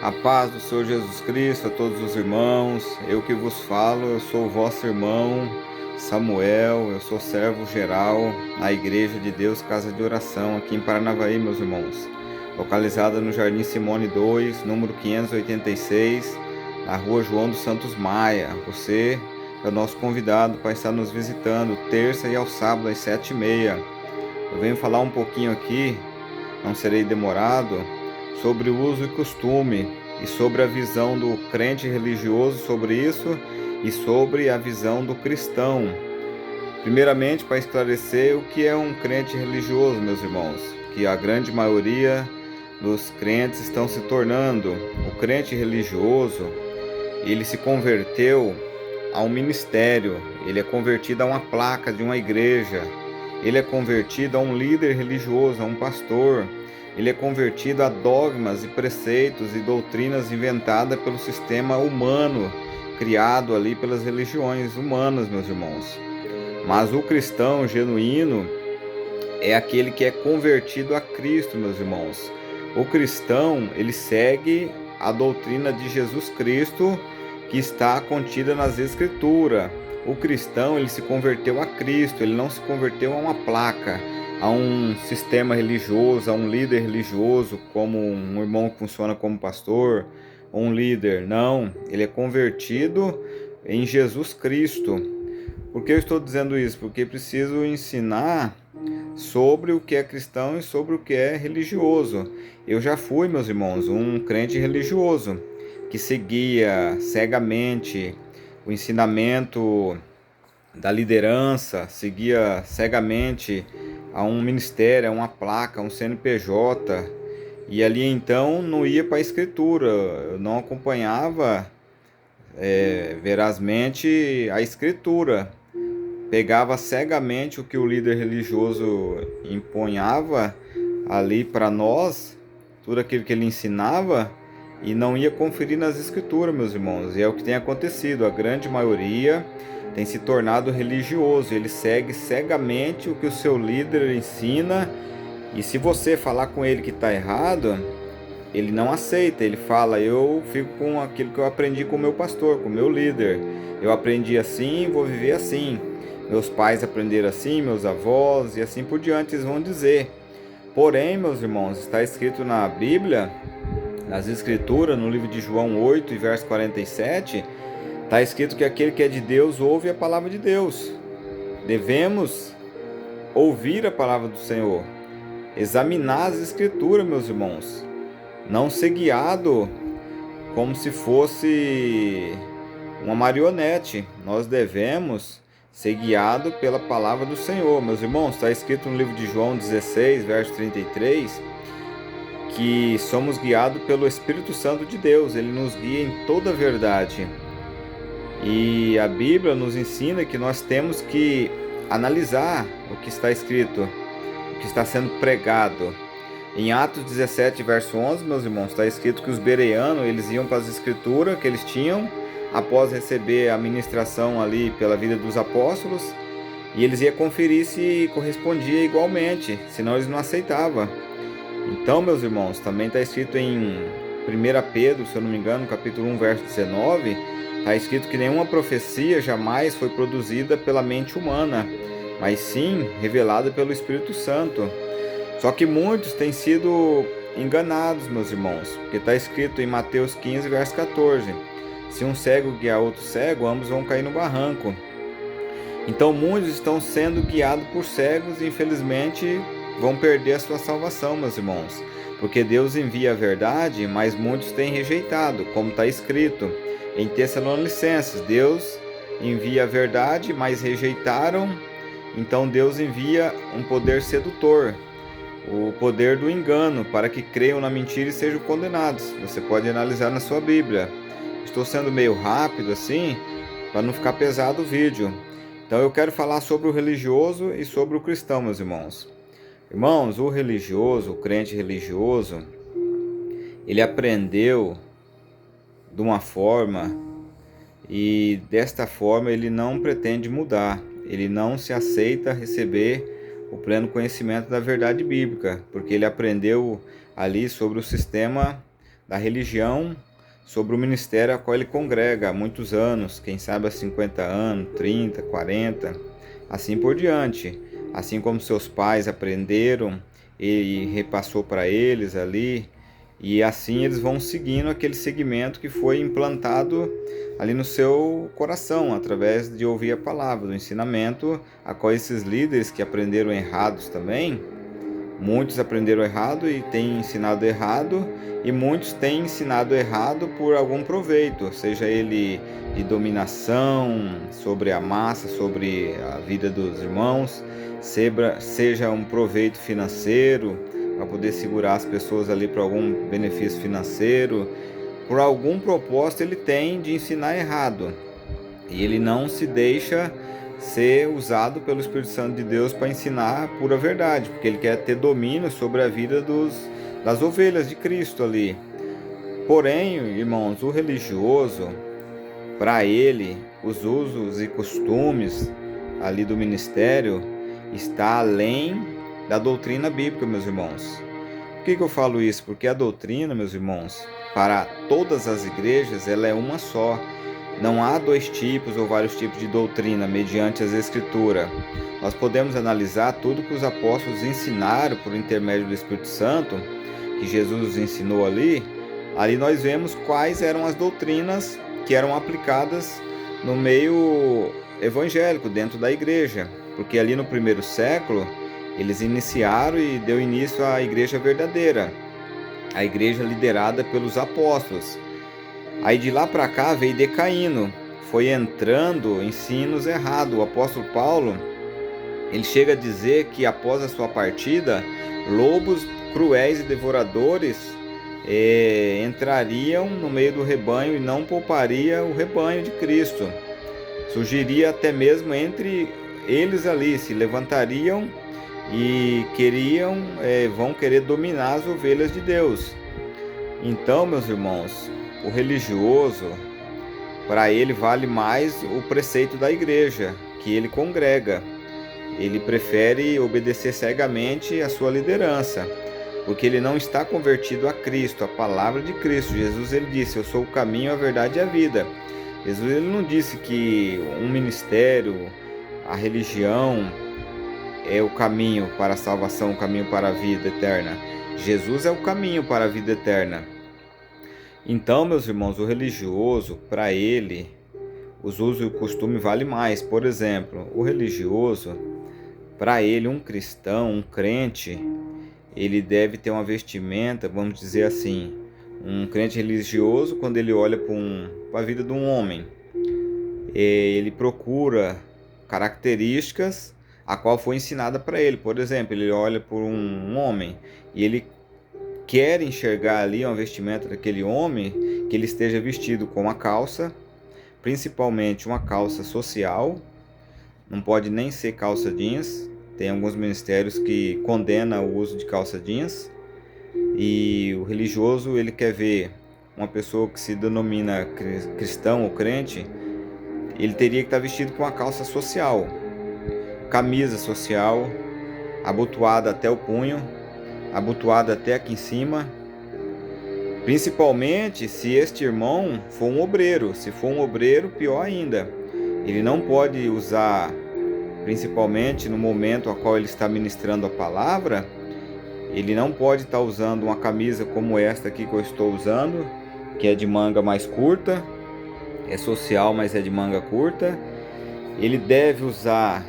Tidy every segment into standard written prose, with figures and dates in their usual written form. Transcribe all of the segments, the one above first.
A paz do Senhor Jesus Cristo a todos os irmãos. Eu que vos falo, eu sou o vosso irmão Samuel, eu sou servo geral na Igreja de Deus Casa de Oração aqui em Paranavaí, meus irmãos. Localizada no Jardim Simone 2, número 586, na Rua João dos Santos Maia. Você é o nosso convidado para estar nos visitando terça e ao sábado às 7h30. Eu venho falar um pouquinho aqui, não serei demorado, sobre o uso e costume e sobre a visão do crente religioso sobre isso e sobre a visão do cristão. Primeiramente, para esclarecer o que é um crente religioso, meus irmãos, que a grande maioria dos crentes estão se tornando. O crente religioso, ele se converteu a um ministério, ele é convertido a uma placa de uma igreja, ele é convertido a um líder religioso, a um pastor. Ele é convertido a dogmas e preceitos e doutrinas inventadas pelo sistema humano, criado ali pelas religiões humanas, meus irmãos. Mas o cristão genuíno é aquele que é convertido a Cristo, meus irmãos. O cristão, ele segue a doutrina de Jesus Cristo que está contida nas Escrituras. O cristão, ele se converteu a Cristo, ele não se converteu a uma placa, a um sistema religioso, a um líder religioso, como um irmão que funciona como pastor, ou um líder. Não, ele é convertido em Jesus Cristo. Por que eu estou dizendo isso? Porque preciso ensinar sobre o que é cristão e sobre o que é religioso. Eu já fui, meus irmãos, um crente religioso, que seguia cegamente o ensinamento da liderança, seguia cegamente a um ministério, a uma placa, a um CNPJ, e ali então não ia para a escritura, eu não acompanhava verazmente a escritura, pegava cegamente o que o líder religioso impunhava ali para nós, tudo aquilo que ele ensinava, e não ia conferir nas escrituras, meus irmãos. E é o que tem acontecido, a grande maioria tem se tornado religioso, ele segue cegamente o que o seu líder ensina, e se você falar com ele que está errado, ele não aceita, ele fala: eu fico com aquilo que eu aprendi com o meu pastor, com o meu líder, eu aprendi assim, vou viver assim, meus pais aprenderam assim, meus avós, e assim por diante eles vão dizer. Porém, meus irmãos, está escrito na Bíblia, nas Escrituras, no livro de João 8, verso 47, está escrito que aquele que é de Deus ouve a palavra de Deus. Devemos ouvir a palavra do Senhor, examinar as Escrituras, meus irmãos, não ser guiado como se fosse uma marionete. Nós devemos ser guiado pela palavra do Senhor, meus irmãos. Está escrito no livro de João 16, verso 33, que somos guiados pelo Espírito Santo de Deus. Ele nos guia em toda a verdade. E a Bíblia nos ensina que nós temos que analisar o que está escrito, o que está sendo pregado. Em Atos 17, verso 11, meus irmãos, está escrito que os bereanos, eles iam para as escrituras que eles tinham, após receber a ministração ali pela vida dos apóstolos, e eles iam conferir se correspondia igualmente, senão eles não aceitavam. Então, meus irmãos, também está escrito em 1 Pedro, se eu não me engano, capítulo 1, verso 19, está escrito que nenhuma profecia jamais foi produzida pela mente humana, mas sim revelada pelo Espírito Santo. Só que muitos têm sido enganados, meus irmãos, porque está escrito em Mateus 15, verso 14, se um cego guiar outro cego, ambos vão cair no barranco. Então muitos estão sendo guiados por cegos e infelizmente vão perder a sua salvação, meus irmãos, porque Deus envia a verdade, mas muitos têm rejeitado, como está escrito em Tessalonicenses: Deus envia a verdade, mas rejeitaram. Então Deus envia um poder sedutor, o poder do engano, para que creiam na mentira e sejam condenados. Você pode analisar na sua Bíblia. Estou sendo meio rápido assim, para não ficar pesado o vídeo. Então eu quero falar sobre o religioso e sobre o cristão, meus irmãos. Irmãos, o religioso, o crente religioso, ele aprendeu de uma forma, e desta forma ele não pretende mudar. Ele não se aceita receber o pleno conhecimento da verdade bíblica, porque ele aprendeu ali sobre o sistema da religião sobre o ministério a qual ele congrega há muitos anos, quem sabe há 50 anos, 30, 40, assim por diante. Assim como seus pais aprenderam e repassou para eles ali, e assim eles vão seguindo aquele segmento que foi implantado ali no seu coração, através de ouvir a palavra, do ensinamento, a qual esses líderes que aprenderam errados também, muitos aprenderam errado e têm ensinado errado, e muitos têm ensinado errado por algum proveito, seja ele de dominação sobre a massa, sobre a vida dos irmãos, seja um proveito financeiro, para poder segurar as pessoas ali para algum benefício financeiro. Por algum propósito ele tem de ensinar errado, e ele não se deixa ser usado pelo Espírito Santo de Deus para ensinar a pura verdade, porque ele quer ter domínio sobre a vida das ovelhas de Cristo ali. Porém, irmãos, o religioso, para ele, os usos e costumes ali do ministério está além da doutrina bíblica, meus irmãos. Por que eu falo isso? Porque a doutrina, meus irmãos, para todas as igrejas, ela é uma só. Não há dois tipos ou vários tipos de doutrina mediante as Escrituras. Nós podemos analisar tudo que os apóstolos ensinaram por intermédio do Espírito Santo, que Jesus ensinou ali. Ali nós vemos quais eram as doutrinas que eram aplicadas no meio evangélico, dentro da igreja. Porque ali no primeiro século, eles iniciaram e deu início à igreja verdadeira, a igreja liderada pelos apóstolos. Aí de lá para cá veio decaindo, foi entrando ensinos errados. O apóstolo Paulo, ele chega a dizer que após a sua partida, lobos cruéis e devoradores entrariam no meio do rebanho e não pouparia o rebanho de Cristo. Surgiria até mesmo entre eles ali, se levantariam e vão querer dominar as ovelhas de Deus. Então, meus irmãos, o religioso, para ele vale mais o preceito da igreja, que ele congrega. Ele prefere obedecer cegamente à sua liderança, porque ele não está convertido a Cristo, a palavra de Cristo. Jesus, ele disse: eu sou o caminho, a verdade e a vida. Jesus, ele não disse que um ministério, a religião é o caminho para a salvação, o caminho para a vida eterna. Jesus é o caminho para a vida eterna. Então, meus irmãos, o religioso, para ele, os usos e o costume vale mais. Por exemplo, o religioso, para ele, um cristão, um crente, ele deve ter uma vestimenta, vamos dizer assim, um crente religioso, quando ele olha para a vida de um homem, ele procura características a qual foi ensinada para ele. Por exemplo, ele olha por um homem e ele quer enxergar ali uma vestimenta daquele homem, que ele esteja vestido com uma calça, principalmente uma calça social, não pode nem ser calça jeans. Tem alguns ministérios que condenam o uso de calça jeans, e o religioso, ele quer ver uma pessoa que se denomina cristão ou crente, ele teria que estar vestido com uma calça social, camisa social, abotoada até o punho, abotoada até aqui em cima, principalmente se este irmão for um obreiro. Se for um obreiro, pior ainda, ele não pode usar, principalmente no momento a qual ele está ministrando a palavra, ele não pode estar usando uma camisa como esta aqui que eu estou usando, que é de manga mais curta, é social, mas é de manga curta. Ele deve usar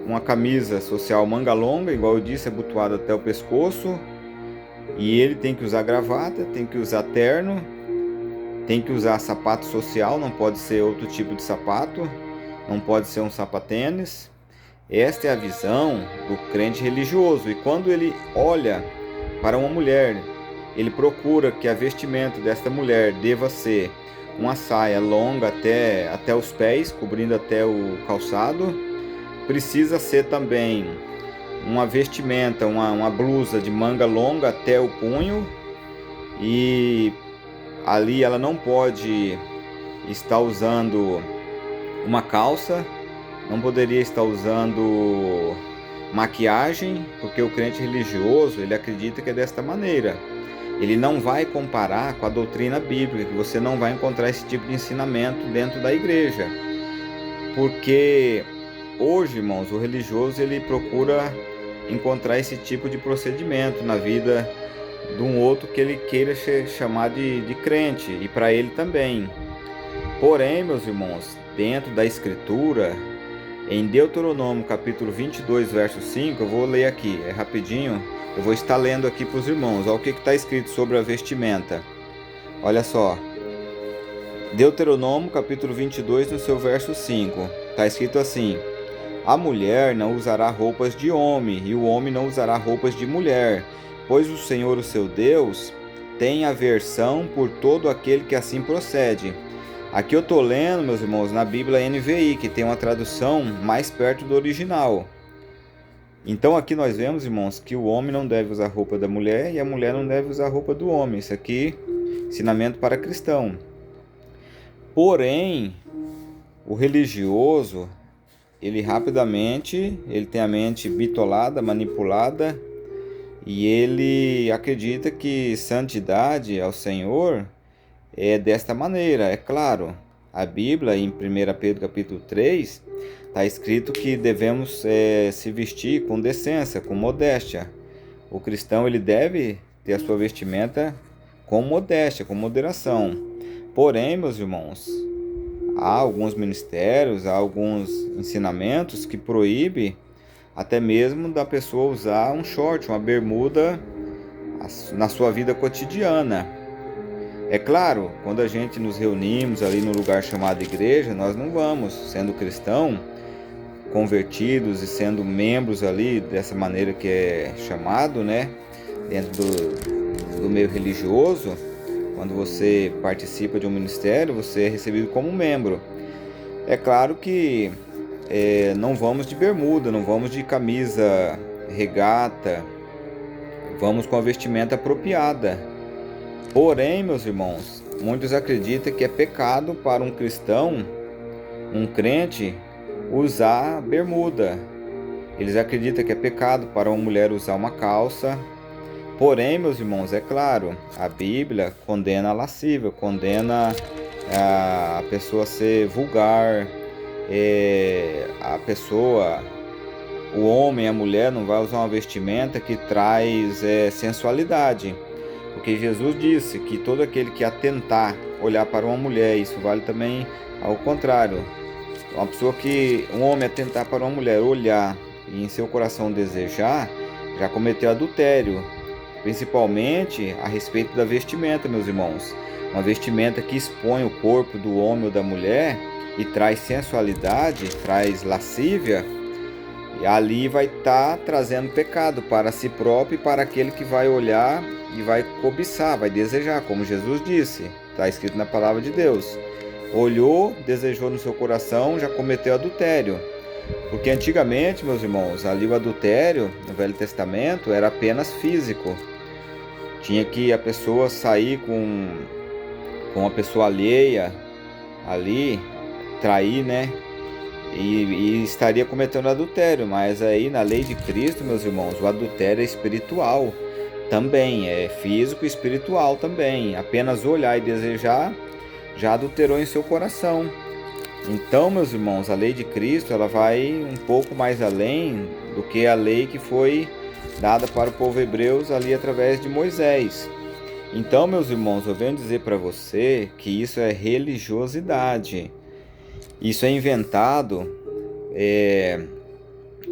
uma camisa social manga longa, igual eu disse, abotoada até o pescoço, e ele tem que usar gravata, tem que usar terno, tem que usar sapato social, não pode ser outro tipo de sapato, não pode ser um sapatênis. Esta é a visão do crente religioso, e quando ele olha para uma mulher, ele procura que a vestimenta desta mulher deva ser uma saia longa até os pés, cobrindo até o calçado. Precisa ser também uma vestimenta, uma blusa de manga longa até o punho, e ali ela não pode estar usando uma calça, não poderia estar usando maquiagem, porque o crente religioso, ele acredita que é desta maneira. ele não vai comparar com a doutrina bíblica, que você não vai encontrar esse tipo de ensinamento dentro da igreja. Porque hoje, irmãos, o religioso ele procura encontrar esse tipo de procedimento na vida de um outro que ele queira chamar de crente, e para ele também. Porém, meus irmãos, dentro da Escritura, em Deuteronômio capítulo 22, verso 5, eu vou ler aqui, é rapidinho, eu vou estar lendo aqui para os irmãos. Olha o que está escrito sobre a vestimenta. Olha só, Deuteronômio capítulo 22, no seu verso 5, está escrito assim: a mulher não usará roupas de homem, e o homem não usará roupas de mulher, pois o Senhor, o seu Deus, tem aversão por todo aquele que assim procede. Aqui eu estou lendo, meus irmãos, na Bíblia NVI, que tem uma tradução mais perto do original. Então aqui nós vemos, irmãos, que o homem não deve usar roupa da mulher e a mulher não deve usar roupa do homem. Isso aqui, ensinamento para cristão. Porém, o religioso, ele rapidamente, ele tem a mente bitolada, manipulada, e ele acredita que santidade ao Senhor é desta maneira. É claro, a Bíblia, em 1 Pedro capítulo 3, está escrito que devemos se vestir com decência, com modéstia. O cristão ele deve ter a sua vestimenta com modéstia, com moderação. Porém, meus irmãos, há alguns ministérios, há alguns ensinamentos que proíbem até mesmo da pessoa usar um short, uma bermuda na sua vida cotidiana. É claro, quando a gente nos reunimos ali no lugar chamado igreja, nós não vamos, sendo cristão, convertidos e sendo membros ali dessa maneira que é chamado, né, dentro do meio religioso. Quando você participa de um ministério, você é recebido como membro. É claro que não vamos de bermuda, não vamos de camisa regata, vamos com a vestimenta apropriada. Porém, meus irmãos, muitos acreditam que é pecado para um cristão, um crente, usar bermuda. Eles acreditam que é pecado para uma mulher usar uma calça. Porém, meus irmãos, é claro, a Bíblia condena a lascívia, condena a pessoa ser vulgar, a pessoa, o homem, a mulher não vai usar uma vestimenta que traz sensualidade. Porque Jesus disse que todo aquele que atentar olhar para uma mulher, isso vale também ao contrário. Uma pessoa que, um homem atentar para uma mulher, olhar e em seu coração desejar, já cometeu adultério. Principalmente a respeito da vestimenta, meus irmãos. Uma vestimenta que expõe o corpo do homem ou da mulher e traz sensualidade, traz lascívia, e ali vai estar trazendo pecado para si próprio e para aquele que vai olhar e vai cobiçar, vai desejar, como Jesus disse, está escrito na palavra de Deus. Olhou, desejou no seu coração, já cometeu adultério. Porque antigamente, meus irmãos, ali o adultério, no Velho Testamento, era apenas físico. Tinha que a pessoa sair com a pessoa alheia ali, trair, né? E estaria cometendo adultério. Mas aí na lei de Cristo, meus irmãos, o adultério é espiritual também, é físico e espiritual também. Apenas olhar e desejar já adulterou em seu coração. Então, meus irmãos, a lei de Cristo ela vai um pouco mais além do que a lei que foi dada para o povo hebreu ali através de Moisés. Então, meus irmãos, eu venho dizer para você que isso é religiosidade. Isso é inventado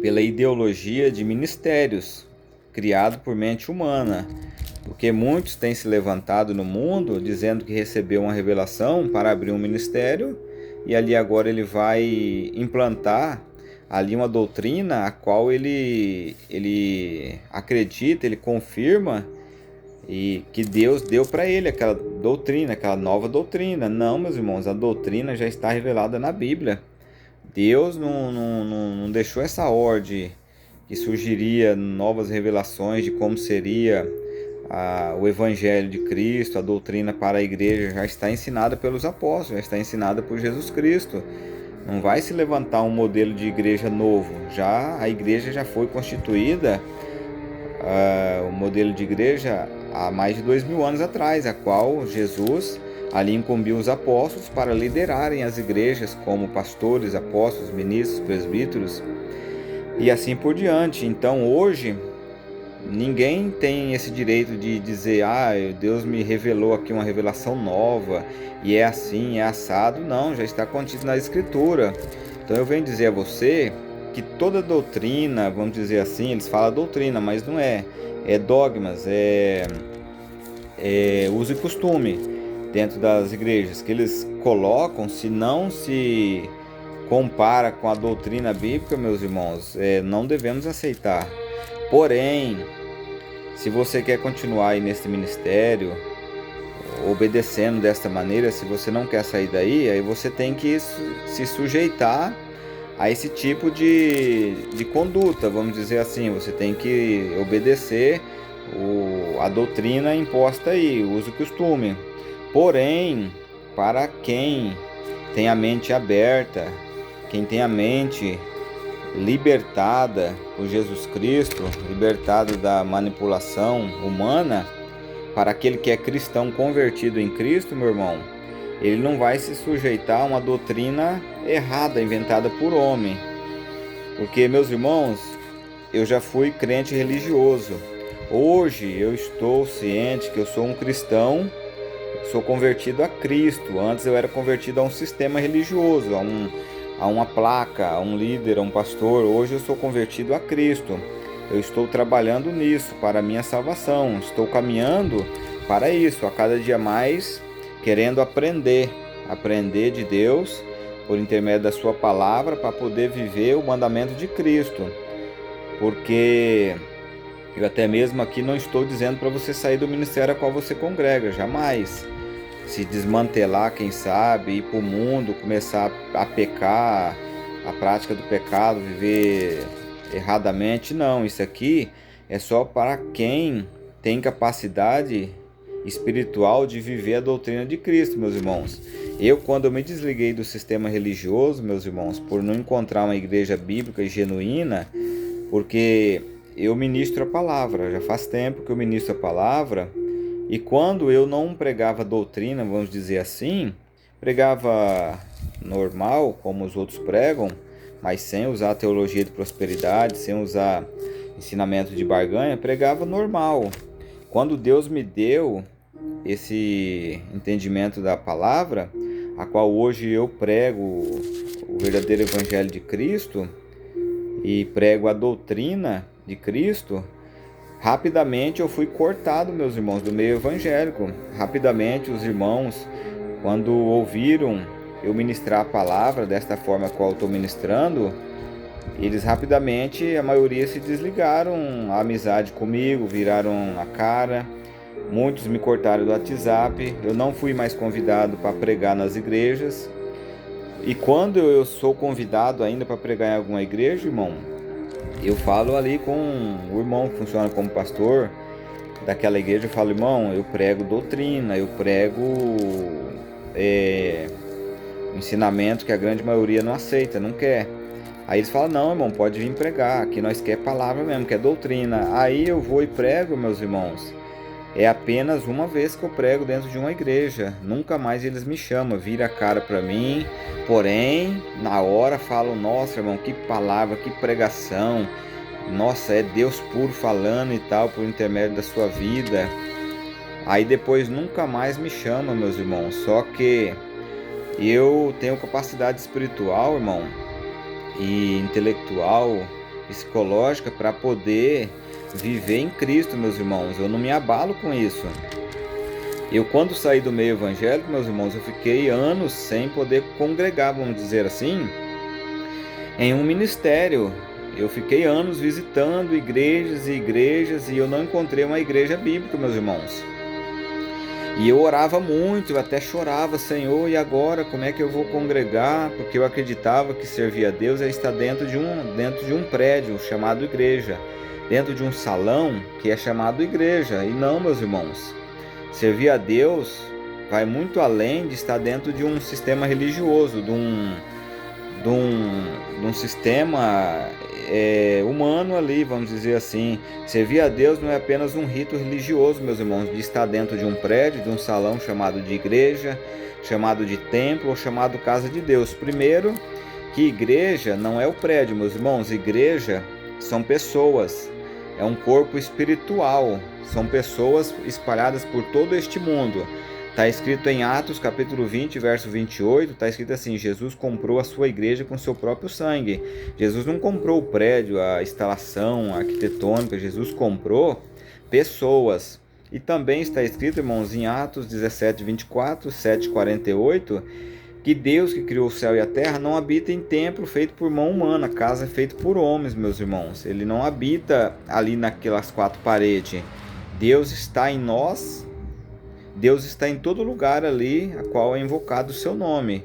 pela ideologia de ministérios, criado por mente humana. Porque muitos têm se levantado no mundo dizendo que recebeu uma revelação para abrir um ministério e ali agora ele vai implantar ali uma doutrina a qual ele acredita, ele confirma e que Deus deu para ele aquela doutrina, aquela nova doutrina. Não, meus irmãos, a doutrina já está revelada na Bíblia. Deus não deixou essa ordem que surgiria novas revelações de como seria o Evangelho de Cristo, a doutrina para a igreja já está ensinada pelos apóstolos, já está ensinada por Jesus Cristo. Não vai se levantar um modelo de igreja novo, já a igreja já foi constituída, o modelo de igreja há mais de 2000 anos atrás, a qual Jesus ali incumbiu os apóstolos para liderarem as igrejas como pastores, apóstolos, ministros, presbíteros e assim por diante. Então hoje ninguém tem esse direito de dizer, Deus me revelou aqui uma revelação nova e é assim, é assado. Não, já está contido na Escritura. Então eu venho dizer a você que toda doutrina, vamos dizer assim, eles falam doutrina, mas não é. É dogmas, é uso e costume dentro das igrejas que eles colocam, se não se compara com a doutrina bíblica, meus irmãos, não devemos aceitar. Porém, se você quer continuar aí nesse ministério, obedecendo desta maneira, se você não quer sair daí, aí você tem que se sujeitar a esse tipo de conduta, vamos dizer assim. Você tem que obedecer a doutrina imposta aí, o uso e costume. Porém, para quem tem a mente aberta, quem tem a mente libertada por Jesus Cristo, libertado da manipulação humana, para aquele que é cristão convertido em Cristo, meu irmão, ele não vai se sujeitar a uma doutrina errada, inventada por homem. Porque, meus irmãos, eu já fui crente religioso. Hoje eu estou ciente que eu sou um cristão, sou convertido a Cristo. Antes eu era convertido a um sistema religioso, a uma placa, a um líder, a um pastor. Hoje eu sou convertido a Cristo. Eu estou trabalhando nisso para a minha salvação. Estou caminhando para isso, a cada dia mais, querendo aprender de Deus por intermédio da sua palavra, para poder viver o mandamento de Cristo. Porque eu até mesmo aqui não estou dizendo para você sair do ministério a qual você congrega, jamais. Se desmantelar, quem sabe, ir para o mundo, começar a pecar, a prática do pecado, viver erradamente, não. Isso aqui é só para quem tem capacidade espiritual de viver a doutrina de Cristo, meus irmãos. Quando eu me desliguei do sistema religioso, meus irmãos, por não encontrar uma igreja bíblica e genuína, porque eu ministro a palavra, já faz tempo que eu ministro a palavra, e quando eu não pregava doutrina, vamos dizer assim, pregava normal, como os outros pregam, mas sem usar teologia de prosperidade, sem usar ensinamento de barganha, pregava normal. Quando Deus me deu esse entendimento da palavra, a qual hoje eu prego o verdadeiro evangelho de Cristo e prego a doutrina de Cristo, rapidamente eu fui cortado, meus irmãos, do meio evangélico. Rapidamente os irmãos, quando ouviram eu ministrar a palavra desta forma a qual eu estou ministrando, eles rapidamente, a maioria se desligaram a amizade comigo, viraram a cara. Muitos me cortaram do WhatsApp, eu não fui mais convidado para pregar nas igrejas. E quando eu sou convidado ainda para pregar em alguma igreja, irmão, eu falo ali com o irmão que funciona como pastor daquela igreja. Eu falo, irmão, eu prego doutrina, eu prego ensinamento que a grande maioria não aceita, não quer. Aí eles falam, não, irmão, pode vir pregar, aqui nós quer palavra mesmo, quer doutrina. Aí eu vou e prego, meus irmãos. É apenas uma vez que eu prego dentro de uma igreja, nunca mais eles me chamam, viram a cara para mim. Porém, na hora falam, nossa, irmão, que palavra, que pregação, nossa, é Deus puro falando e tal, por intermédio da sua vida. Aí depois nunca mais me chama, meus irmãos. Só que eu tenho capacidade espiritual, irmão, e intelectual, psicológica, para poder viver em Cristo, meus irmãos. Eu não me abalo com isso. Eu, quando saí do meio evangélico, meus irmãos, eu fiquei anos sem poder congregar, vamos dizer assim, em um ministério. Eu fiquei anos visitando igrejas e igrejas e eu não encontrei uma igreja bíblica, meus irmãos. E eu orava muito, eu até chorava, Senhor, e agora como é que eu vou congregar? Porque eu acreditava que servir a Deus é estar dentro de um prédio chamado igreja, dentro de um salão que é chamado igreja. E não, meus irmãos, servir a Deus vai muito além de estar dentro de um sistema religioso, de um sistema humano ali, vamos dizer assim. Servir a Deus não é apenas um rito religioso, meus irmãos, de estar dentro de um prédio, de um salão chamado de igreja, chamado de templo ou chamado casa de Deus. Primeiro, que igreja não é o prédio, meus irmãos. Igreja são pessoas, é um corpo espiritual, são pessoas espalhadas por todo este mundo. Está escrito em Atos capítulo 20, verso 28, está escrito assim: Jesus comprou a sua igreja com seu próprio sangue. Jesus não comprou o prédio, a instalação arquitetônica, Jesus comprou pessoas. E também está escrito, irmãos, em Atos 17, 24, 7, 48, que Deus que criou o céu e a terra não habita em templo feito por mão humana, casa feita por homens, meus irmãos. Ele não habita ali naquelas quatro paredes. Deus está em nós. Deus está em todo lugar ali, a qual é invocado o seu nome.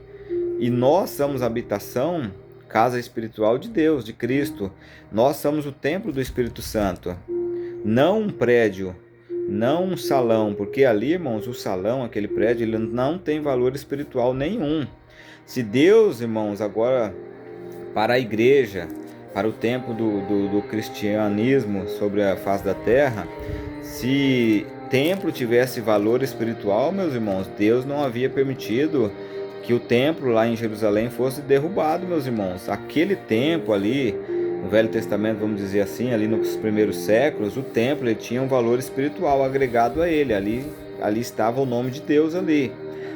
E nós somos a habitação, casa espiritual de Deus, de Cristo. Nós somos o templo do Espírito Santo. Não um prédio, não um salão, porque ali, irmãos, o salão, aquele prédio, ele não tem valor espiritual nenhum. Se Deus, irmãos, agora, para a igreja, para o tempo do cristianismo sobre a face da terra, se templo tivesse valor espiritual, meus irmãos, Deus não havia permitido que o templo lá em Jerusalém fosse derrubado, meus irmãos. Aquele templo ali, no Velho Testamento, vamos dizer assim, ali nos primeiros séculos, o templo ele tinha um valor espiritual agregado a ele. Ali estava o nome de Deus ali.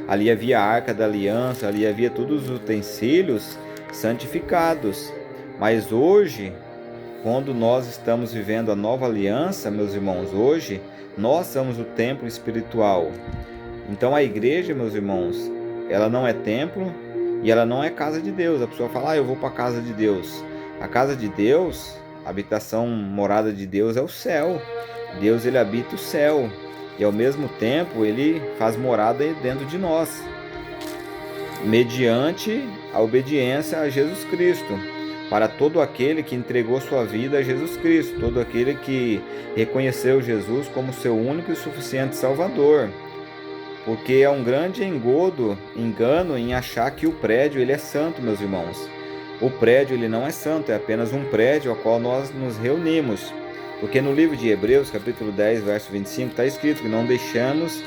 Ali havia a Arca da Aliança, ali havia todos os utensílios santificados. Mas hoje, quando nós estamos vivendo a nova aliança, meus irmãos, hoje nós somos o templo espiritual. Então a igreja, meus irmãos, ela não é templo e ela não é casa de Deus. A pessoa fala, eu vou para a casa de Deus. A casa de Deus, a habitação, morada de Deus é o céu. Deus, ele habita o céu. E ao mesmo tempo, ele faz morada dentro de nós, mediante a obediência a Jesus Cristo. Para todo aquele que entregou sua vida a Jesus Cristo, todo aquele que reconheceu Jesus como seu único e suficiente Salvador. Porque é um grande engano em achar que o prédio ele é santo, meus irmãos. O prédio ele não é santo, é apenas um prédio ao qual nós nos reunimos. Porque no livro de Hebreus, capítulo 10, verso 25, está escrito que não deixamos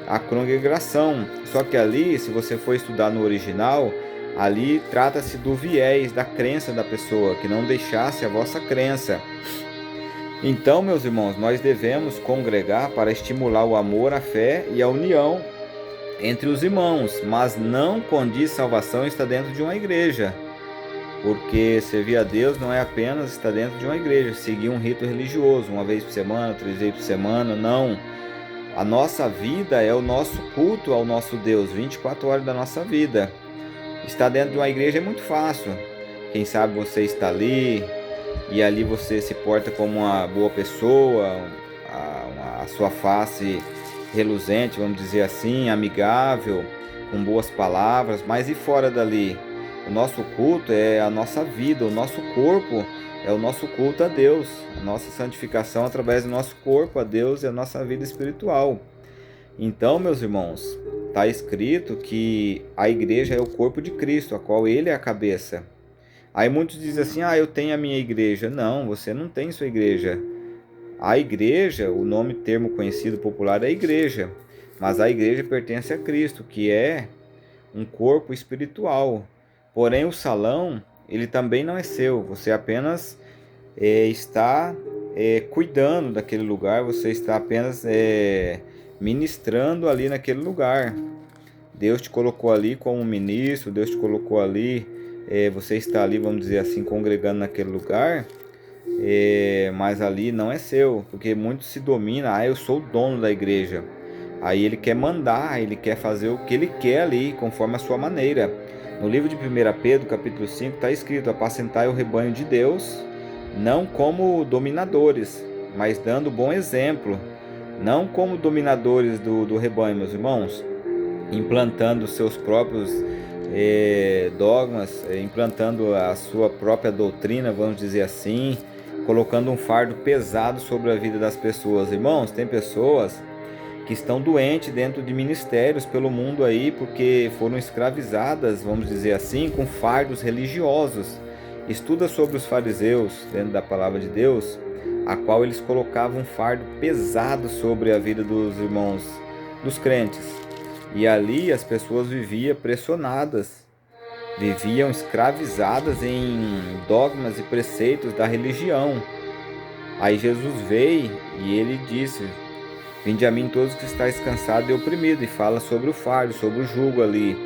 a congregação. Só que ali, se você for estudar no original, ali trata-se do viés da crença da pessoa, que não deixasse a vossa crença. Então, meus irmãos, nós devemos congregar para estimular o amor, a fé e a união entre os irmãos, mas não condiz salvação estar dentro de uma igreja. Porque servir a Deus não é apenas estar dentro de uma igreja, seguir um rito religioso, uma vez por semana, 3 vezes por semana, não. A nossa vida é o nosso culto ao nosso Deus, 24 horas da nossa vida. Estar dentro de uma igreja é muito fácil. Quem sabe você está ali e ali você se porta como uma boa pessoa, a sua face reluzente, vamos dizer assim, amigável, com boas palavras, mas e fora dali? O nosso culto é a nossa vida, o nosso corpo é o nosso culto a Deus, a nossa santificação através do nosso corpo a Deus e a nossa vida espiritual. Então, meus irmãos, está escrito que a igreja é o corpo de Cristo, a qual ele é a cabeça. Aí muitos dizem assim, eu tenho a minha igreja. Não, você não tem sua igreja. A igreja, o termo conhecido popular é igreja, mas a igreja pertence a Cristo, que é um corpo espiritual. Porém, o salão, ele também não é seu, você apenas está cuidando daquele lugar, você está apenas ministrando ali naquele lugar. Deus te colocou ali como ministro, Deus te colocou ali, você está ali, vamos dizer assim, congregando naquele lugar, mas ali não é seu, porque muitos se dominam, eu sou o dono da igreja. Aí ele quer mandar, ele quer fazer o que ele quer ali, conforme a sua maneira. No livro de 1 Pedro, capítulo 5, está escrito, apacentai o rebanho de Deus, não como dominadores, mas dando bom exemplo, não como dominadores do rebanho, meus irmãos, implantando seus próprios dogmas, implantando a sua própria doutrina, vamos dizer assim, colocando um fardo pesado sobre a vida das pessoas. Irmãos, tem pessoas que estão doentes dentro de ministérios pelo mundo aí, porque foram escravizadas, vamos dizer assim, com fardos religiosos. Estuda sobre os fariseus dentro da palavra de Deus, a qual eles colocavam um fardo pesado sobre a vida dos irmãos, dos crentes. E ali as pessoas viviam pressionadas, viviam escravizadas em dogmas e preceitos da religião. Aí Jesus veio e ele disse: vinde a mim todos que estáis cansados e oprimidos, e fala sobre o fardo, sobre o jugo ali.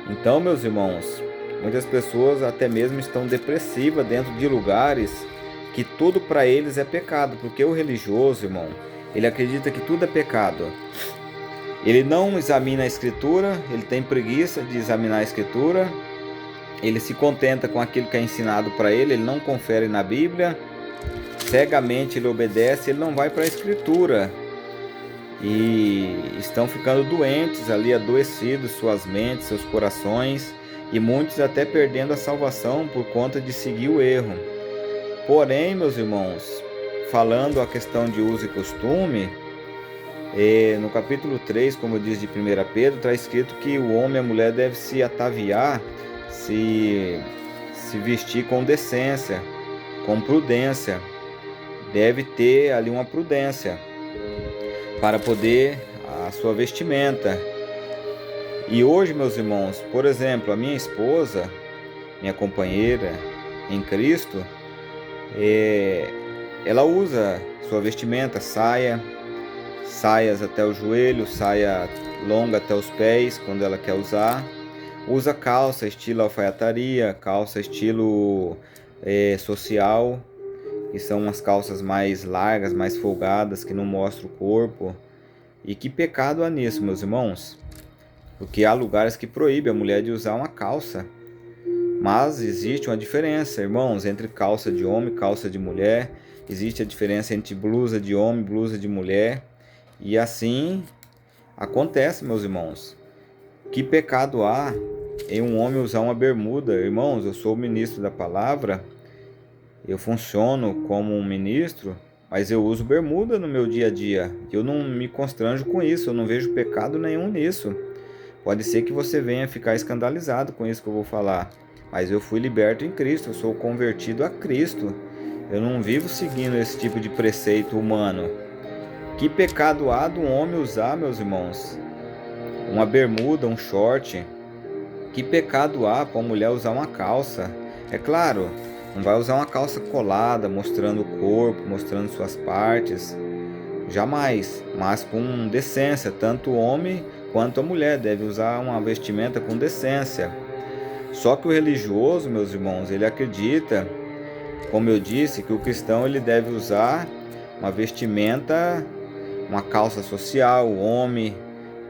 Então, meus irmãos, muitas pessoas até mesmo estão depressivas dentro de lugares que tudo para eles é pecado, porque o religioso, irmão, ele acredita que tudo é pecado. Ele não examina a escritura, ele tem preguiça de examinar a escritura, ele se contenta com aquilo que é ensinado para ele não confere na Bíblia, cegamente ele obedece, ele não vai para a escritura. E estão ficando doentes ali, adoecidos suas mentes, seus corações, e muitos até perdendo a salvação por conta de seguir o erro. Porém, meus irmãos, falando a questão de uso e costume, no capítulo 3, como diz de 1 Pedro, está escrito que o homem e a mulher devem se ataviar, se vestir com decência, com prudência. Deve ter ali uma prudência para poder a sua vestimenta. E hoje, meus irmãos, por exemplo, a minha esposa, minha companheira em Cristo, ela usa sua vestimenta, saias até o joelho, saia longa até os pés, quando ela quer usar. Usa calça estilo alfaiataria, calça estilo social, que são umas calças mais largas, mais folgadas, que não mostram o corpo. E que pecado há nisso, meus irmãos? Porque há lugares que proíbem a mulher de usar uma calça. Mas existe uma diferença, irmãos, entre calça de homem e calça de mulher. Existe a diferença entre blusa de homem e blusa de mulher. E assim acontece, meus irmãos. Que pecado há em um homem usar uma bermuda? Irmãos, eu sou o ministro da palavra. Eu funciono como um ministro, mas eu uso bermuda no meu dia a dia. Eu não me constranjo com isso, eu não vejo pecado nenhum nisso. Pode ser que você venha ficar escandalizado com isso que eu vou falar, mas eu fui liberto em Cristo, eu sou convertido a Cristo. Eu não vivo seguindo esse tipo de preceito humano. Que pecado há do homem usar, meus irmãos, uma bermuda, um short? Que pecado há para uma mulher usar uma calça? É claro, não vai usar uma calça colada, mostrando o corpo, mostrando suas partes. Jamais, mas com decência. Tanto o homem quanto a mulher deve usar uma vestimenta com decência. Só que o religioso, meus irmãos, ele acredita, como eu disse, que o cristão ele deve usar uma vestimenta, uma calça social, o homem,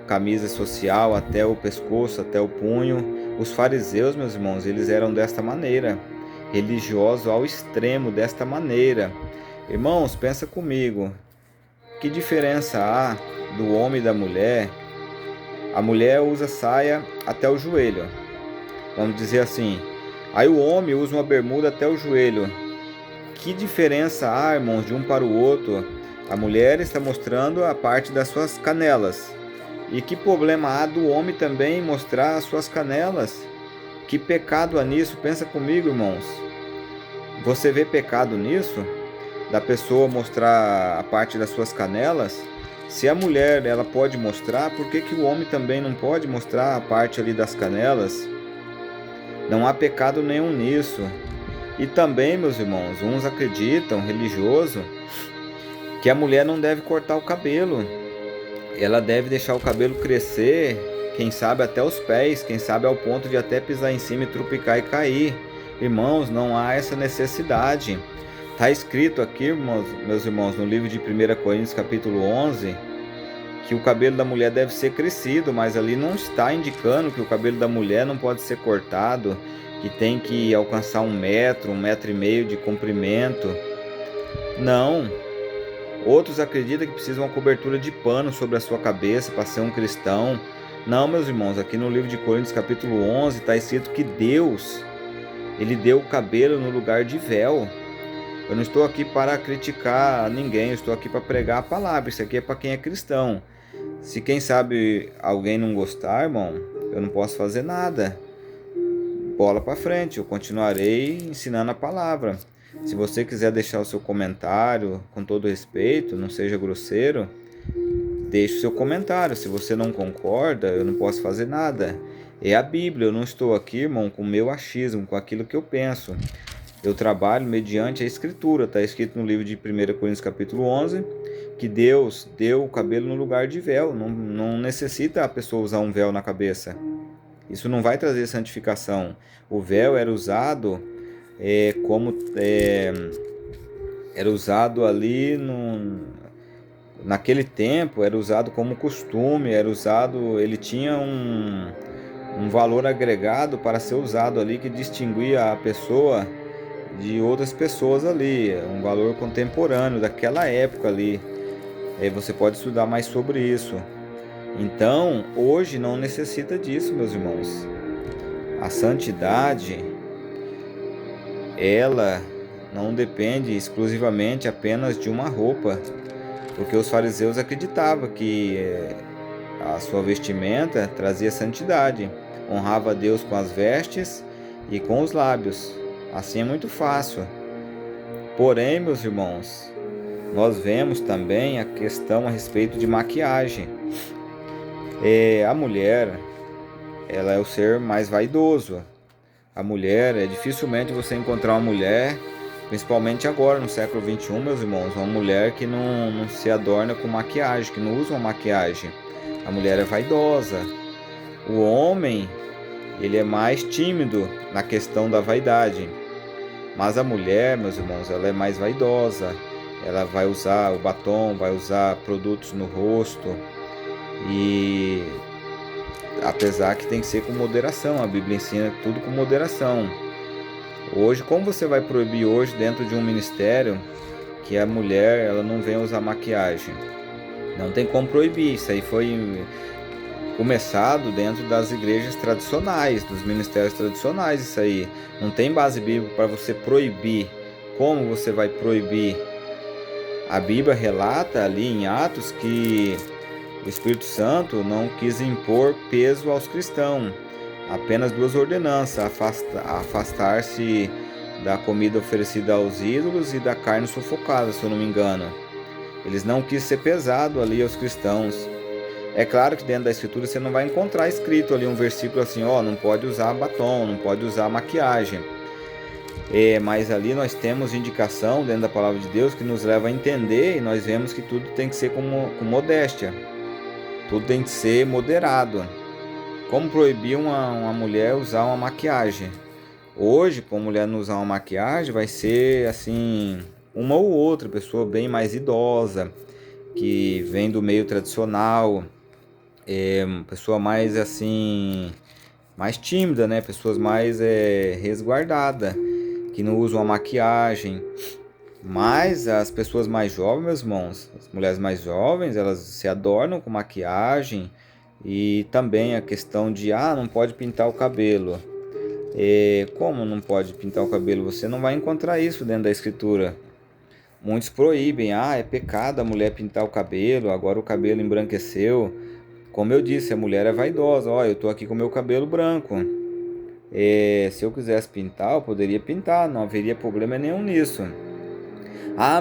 camisa social até o pescoço, até o punho. Os fariseus, meus irmãos, eles eram desta maneira. Religioso ao extremo, desta maneira. Irmãos, pensa comigo, que diferença há do homem e da mulher? A mulher usa saia até o joelho, vamos dizer assim. Aí o homem usa uma bermuda até o joelho. Que diferença há, irmãos, de um para o outro? A mulher está mostrando a parte das suas canelas. E que problema há do homem também mostrar as suas canelas? Que pecado há nisso? Pensa comigo, irmãos. Você vê pecado nisso? Da pessoa mostrar a parte das suas canelas? Se a mulher ela pode mostrar, por que o homem também não pode mostrar a parte ali das canelas? Não há pecado nenhum nisso. E também, meus irmãos, uns acreditam, religioso, que a mulher não deve cortar o cabelo. Ela deve deixar o cabelo crescer, quem sabe até os pés, quem sabe ao ponto de até pisar em cima e trupicar e cair. Irmãos, não há essa necessidade. Está escrito aqui, meus irmãos, no livro de 1 Coríntios capítulo 11, que o cabelo da mulher deve ser crescido, mas ali não está indicando que o cabelo da mulher não pode ser cortado, que tem que alcançar 1 metro e meio de comprimento. Não. Outros acreditam que precisa uma cobertura de pano sobre a sua cabeça para ser um cristão. Não, meus irmãos, aqui no livro de Coríntios capítulo 11 está escrito que Deus, Ele deu o cabelo no lugar de véu. Eu não estou aqui para criticar ninguém, eu estou aqui para pregar a palavra. Isso aqui é para quem é cristão. Se quem sabe alguém não gostar, irmão, eu não posso fazer nada. bola para frente, eu continuarei ensinando a palavra. Se você quiser deixar o seu comentário, com todo respeito, não seja grosseiro, deixe o seu comentário. Se você não concorda, eu não posso fazer nada. É a Bíblia, eu não estou aqui, irmão, com o meu achismo, com aquilo que eu penso. Eu trabalho mediante a Escritura. Está escrito no livro de 1 Coríntios capítulo 11, que Deus deu o cabelo no lugar de véu. Não necessita a pessoa usar um véu na cabeça. Isso não vai trazer santificação. O véu era usado era usado ali naquele tempo, era usado como costume, ele tinha um valor agregado para ser usado ali que distinguia a pessoa de outras pessoas ali, um valor contemporâneo daquela época ali. Você pode estudar mais sobre isso. Então, hoje não necessita disso, meus irmãos. A santidade, ela não depende exclusivamente apenas de uma roupa, porque os fariseus acreditavam que a sua vestimenta trazia santidade, honrava a Deus com as vestes e com os lábios. Assim é muito fácil. Porém, meus irmãos, nós vemos também a questão a respeito de maquiagem. A mulher, ela é o ser mais vaidoso. A mulher, dificilmente você encontrar uma mulher, principalmente agora no século XXI, meus irmãos, uma mulher que não se adorna com maquiagem, que não usa uma maquiagem. A mulher é vaidosa. O homem, ele é mais tímido na questão da vaidade. Mas a mulher, meus irmãos, ela é mais vaidosa. Ela vai usar o batom, vai usar produtos no rosto. E apesar que tem que ser com moderação, a Bíblia ensina tudo com moderação. Hoje, como você vai proibir hoje dentro de um ministério que a mulher ela não venha usar maquiagem? Não tem como proibir. Isso aí foi começado dentro das igrejas tradicionais, dos ministérios tradicionais. Isso aí não tem base bíblica para você proibir. Como você vai proibir? A Bíblia relata ali em Atos que o Espírito Santo não quis impor peso aos cristãos, apenas duas ordenanças: afastar-se da comida oferecida aos ídolos e da carne sufocada, se eu não me engano. Eles não quis ser pesado ali aos cristãos. É claro que dentro da Escritura você não vai encontrar escrito ali um versículo assim, não pode usar batom, não pode usar maquiagem. Mas ali nós temos indicação dentro da Palavra de Deus que nos leva a entender, e nós vemos que tudo tem que ser com modéstia. Tudo tem que ser moderado. Como proibir uma mulher usar uma maquiagem? Hoje, para uma mulher não usar uma maquiagem, vai ser assim, uma ou outra pessoa bem mais idosa, que vem do meio tradicional, pessoa mais assim, mais tímida, né? Pessoas mais resguardadas, que não usam a maquiagem. Mas as pessoas mais jovens, meus irmãos, as mulheres mais jovens, elas se adornam com maquiagem. E também a questão de, não pode pintar o cabelo. Como não pode pintar o cabelo? Você não vai encontrar isso dentro da Escritura. Muitos proíbem, é pecado a mulher pintar o cabelo, agora o cabelo embranqueceu. Como eu disse, a mulher é vaidosa. Eu estou aqui com o meu cabelo branco. Se eu quisesse pintar, eu poderia pintar, não haveria problema nenhum nisso.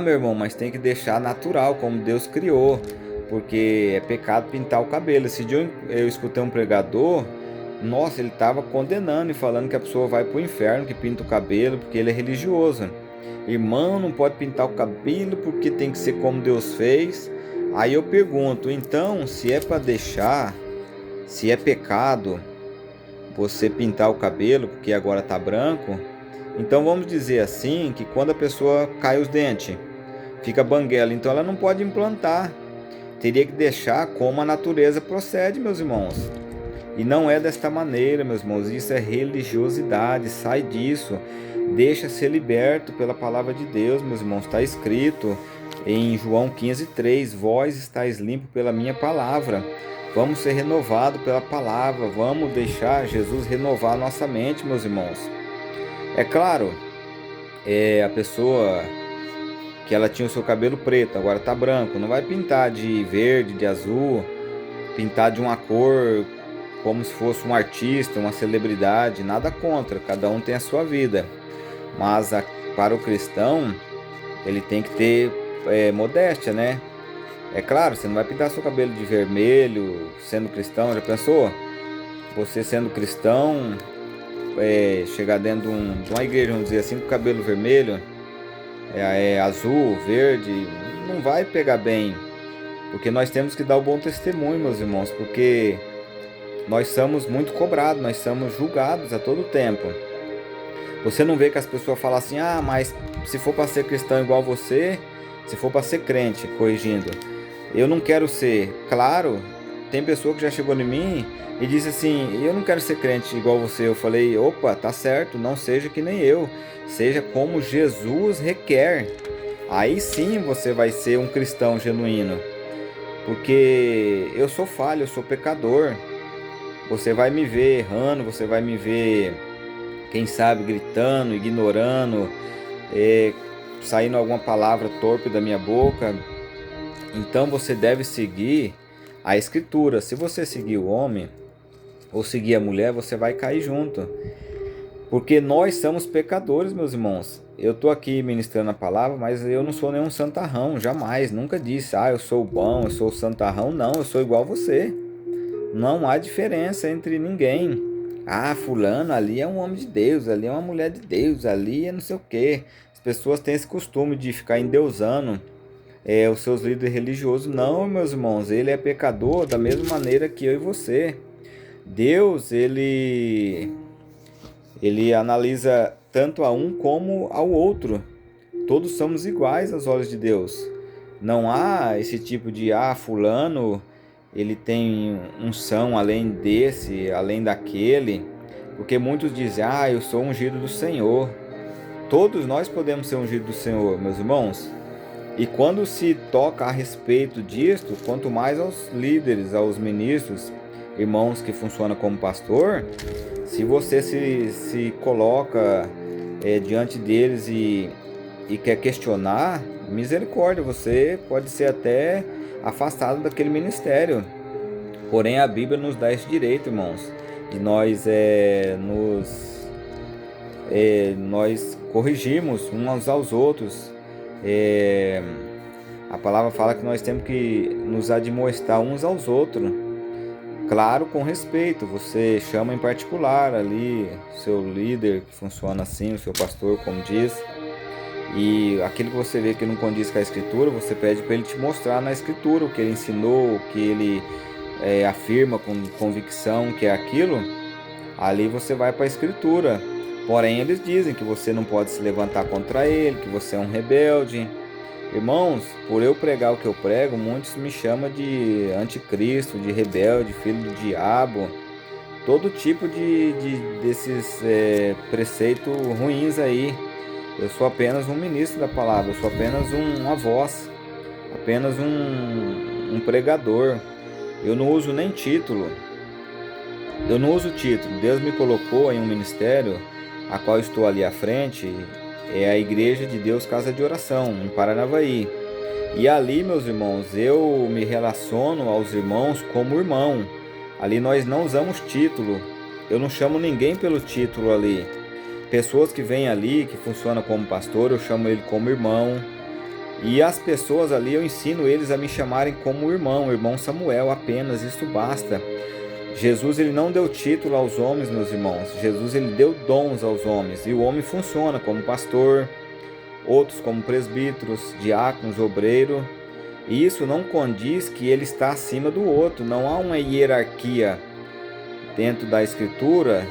Meu irmão, mas tem que deixar natural, como Deus criou, porque é pecado pintar o cabelo. Esse dia eu escutei um pregador, nossa, ele estava condenando e falando que a pessoa vai para o inferno que pinta o cabelo, porque ele é religioso. Irmão, não pode pintar o cabelo porque tem que ser como Deus fez. Aí eu pergunto, então, se é para deixar, se é pecado você pintar o cabelo porque agora está branco, então vamos dizer assim, que quando a pessoa cai os dentes, fica banguela, então ela não pode implantar. Teria que deixar como a natureza procede, meus irmãos. E não é desta maneira, meus irmãos. Isso é religiosidade, sai disso. Deixa ser liberto pela palavra de Deus, meus irmãos. Está escrito em João 15:3, vós estáis limpos pela minha palavra. Vamos ser renovados pela palavra. Vamos deixar Jesus renovar nossa mente, meus irmãos. É claro, a pessoa que ela tinha o seu cabelo preto, agora está branco, não vai pintar de verde, de azul, pintar de uma cor como se fosse um artista, uma celebridade, nada contra, cada um tem a sua vida. Mas para o cristão, ele tem que ter modéstia, né? É claro, você não vai pintar seu cabelo de vermelho sendo cristão, já pensou? Você sendo cristão, chegar dentro de uma igreja, vamos dizer assim, com cabelo vermelho, azul, verde, não vai pegar bem. Porque nós temos que dar o bom testemunho, meus irmãos, porque nós somos muito cobrados, nós somos julgados a todo tempo. Você não vê que as pessoas falam assim, mas se for para ser cristão igual você, se for para ser crente, corrigindo, eu não quero ser. Claro, tem pessoa que já chegou em mim e disse assim, eu não quero ser crente igual você. Eu falei, opa, tá certo, não seja que nem eu, seja como Jesus requer. Aí sim você vai ser um cristão genuíno, porque eu sou falho, eu sou pecador. Você vai me ver errando, você vai me ver, quem sabe, gritando, ignorando, saindo alguma palavra torpe da minha boca. Então você deve seguir a escritura. Se você seguir o homem ou seguir a mulher, você vai cair junto. Porque nós somos pecadores, meus irmãos. Eu estou aqui ministrando a palavra, mas eu não sou nenhum santarrão, jamais, nunca disse, eu sou bom, eu sou santarrão. Não, eu sou igual a você. Não há diferença entre ninguém. Fulano ali é um homem de Deus, ali é uma mulher de Deus, ali é não sei o quê. As pessoas têm esse costume de ficar endeusando os seus líderes religiosos. Não, meus irmãos, ele é pecador da mesma maneira que eu e você. Deus, ele analisa tanto a um como ao outro. Todos somos iguais aos olhos de Deus. Não há esse tipo de, fulano, ele tem unção além desse, além daquele. Porque muitos dizem, eu sou ungido do Senhor. Todos nós podemos ser ungidos do Senhor, meus irmãos. E quando se toca a respeito disto, quanto mais aos líderes, aos ministros, irmãos que funcionam como pastor, se você se coloca diante deles e quer questionar, misericórdia, você pode ser até afastado daquele ministério. Porém, a Bíblia nos dá esse direito, irmãos, de nós nós corrigimos uns aos outros. A palavra fala que nós temos que nos admoestar uns aos outros. Claro, com respeito, você chama em particular ali seu líder que funciona assim, o seu pastor, como diz, e aquilo que você vê que não condiz com a escritura, você pede para ele te mostrar na escritura o que ele ensinou, o que ele afirma com convicção que é aquilo. Ali você vai para a escritura. Porém, eles dizem que você não pode se levantar contra ele, que você é um rebelde. Irmãos, por eu pregar o que eu prego, muitos me chamam de anticristo, de rebelde, filho do diabo, todo tipo desses preceitos ruins aí. Eu sou apenas um ministro da palavra, eu sou apenas uma voz, apenas um pregador. Eu não uso nem título. Eu não uso título. Deus me colocou em um ministério, a qual estou ali à frente, é a Igreja de Deus Casa de Oração, em Paranavaí. E ali, meus irmãos, eu me relaciono aos irmãos como irmão. Ali nós não usamos título. Eu não chamo ninguém pelo título ali. Pessoas que vêm ali, que funcionam como pastor, eu chamo ele como irmão. E as pessoas ali, eu ensino eles a me chamarem como irmão Samuel, apenas, isso basta. Jesus, ele não deu título aos homens, meus irmãos. Jesus, ele deu dons aos homens. E o homem funciona como pastor, outros como presbíteros, diáconos, obreiro. E isso não condiz que ele está acima do outro. Não há uma hierarquia dentro da escritura,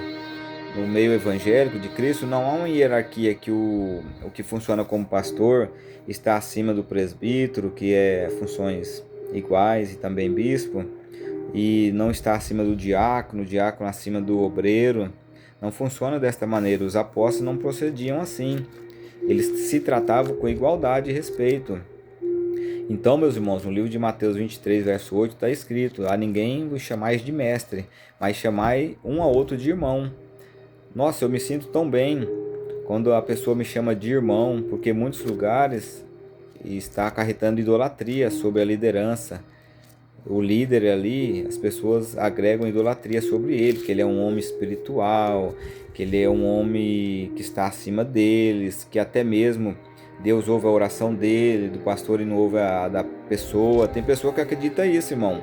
no meio evangélico de Cristo. Não há uma hierarquia que o que funciona como pastor está acima do presbítero, que é funções iguais, e também bispo. E não está acima do diácono, o diácono acima do obreiro. Não funciona desta maneira. Os apóstolos não procediam assim. Eles se tratavam com igualdade e respeito. Então, meus irmãos, no livro de Mateus 23, verso 8, está escrito: a ninguém vos chamais de mestre, mas chamai um ao outro de irmão. Nossa, eu me sinto tão bem quando a pessoa me chama de irmão, porque em muitos lugares está acarretando idolatria sobre a liderança. o líder ali, as pessoas agregam idolatria sobre ele, que ele é um homem espiritual, que ele é um homem que está acima deles, que até mesmo Deus ouve a oração dele, do pastor, e não ouve a da pessoa. Tem pessoa que acredita isso, irmão,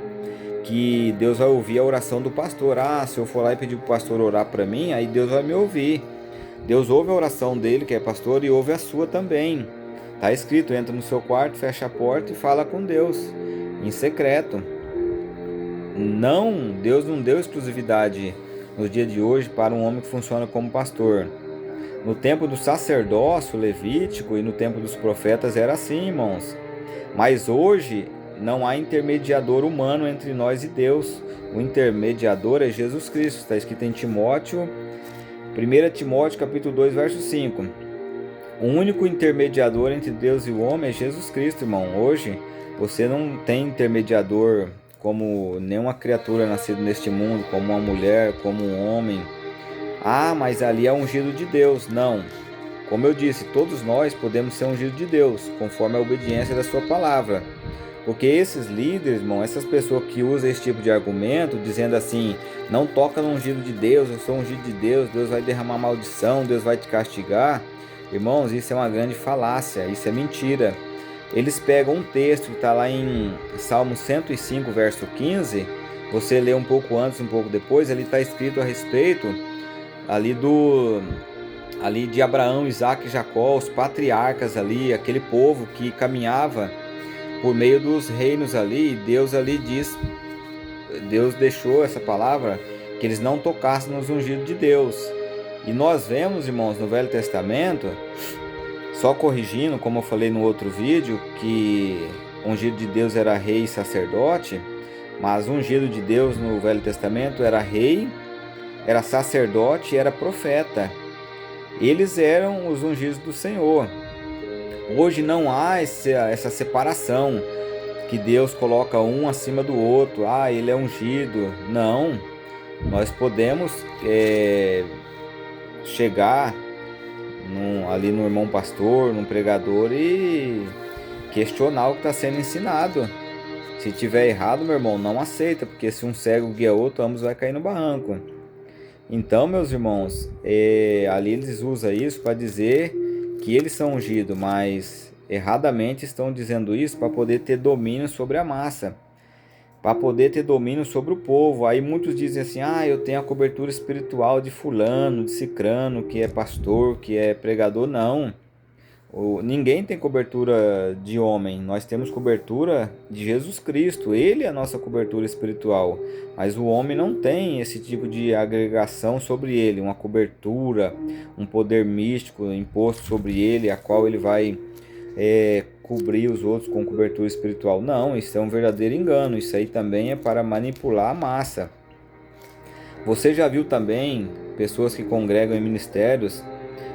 que Deus vai ouvir a oração do pastor. Ah, se eu for lá e pedir para o pastor orar para mim, aí Deus vai me ouvir. Deus ouve a oração dele, que é pastor, e ouve a sua também. Está escrito: entra no seu quarto, fecha a porta e fala com Deus em secreto. Não, Deus não deu exclusividade no dia de hoje para um homem que funciona como pastor. No tempo do sacerdócio levítico e no tempo dos profetas era assim, irmãos. Mas hoje não há intermediador humano entre nós e Deus. O intermediador é Jesus Cristo. Está escrito em Timóteo, 1 Timóteo capítulo 2, verso 5. O único intermediador entre Deus e o homem é Jesus Cristo, irmão. Hoje você não tem intermediador como nenhuma criatura nascida neste mundo, como uma mulher, como um homem. Ah, mas ali é ungido de Deus. Não. Como eu disse, todos nós podemos ser ungidos de Deus, conforme a obediência da sua palavra. Porque esses líderes, irmão, essas pessoas que usam esse tipo de argumento, dizendo assim: não toca no ungido de Deus, eu sou ungido de Deus, Deus vai derramar maldição, Deus vai te castigar. Irmãos, isso é uma grande falácia, isso é mentira. Eles pegam um texto que está lá em Salmo 105, verso 15. Você lê um pouco antes, um pouco depois, ali está escrito a respeito ali de Abraão, Isaac e Jacó, os patriarcas ali, aquele povo que caminhava por meio dos reinos ali. Deus ali diz, Deus deixou essa palavra, que eles não tocassem nos ungidos de Deus. E nós vemos, irmãos, no Velho Testamento, só corrigindo, como eu falei no outro vídeo, que o ungido de Deus era rei e sacerdote, mas o ungido de Deus no Velho Testamento era rei, era sacerdote e era profeta. Eles eram os ungidos do Senhor. Hoje não há essa separação, que Deus coloca um acima do outro. Ah, ele é ungido. Não. Nós podemos chegar ali no irmão pastor, no pregador, e questionar o que está sendo ensinado. Se tiver errado, meu irmão, não aceita, porque se um cego guia outro, ambos vai cair no barranco. Então, meus irmãos, ali eles usam isso para dizer que eles são ungidos, mas erradamente estão dizendo isso para poder ter domínio sobre a massa, para poder ter domínio sobre o povo. Aí muitos dizem assim: ah, eu tenho a cobertura espiritual de fulano, de cicrano, que é pastor, que é pregador. Não. Ninguém tem cobertura de homem, nós temos cobertura de Jesus Cristo, Ele é a nossa cobertura espiritual, mas o homem não tem esse tipo de agregação sobre ele, uma cobertura, um poder místico imposto sobre ele, a qual ele vai cobrir os outros com cobertura espiritual. Não, isso é um verdadeiro engano, isso aí também é para manipular a massa. Você já viu também pessoas que congregam em ministérios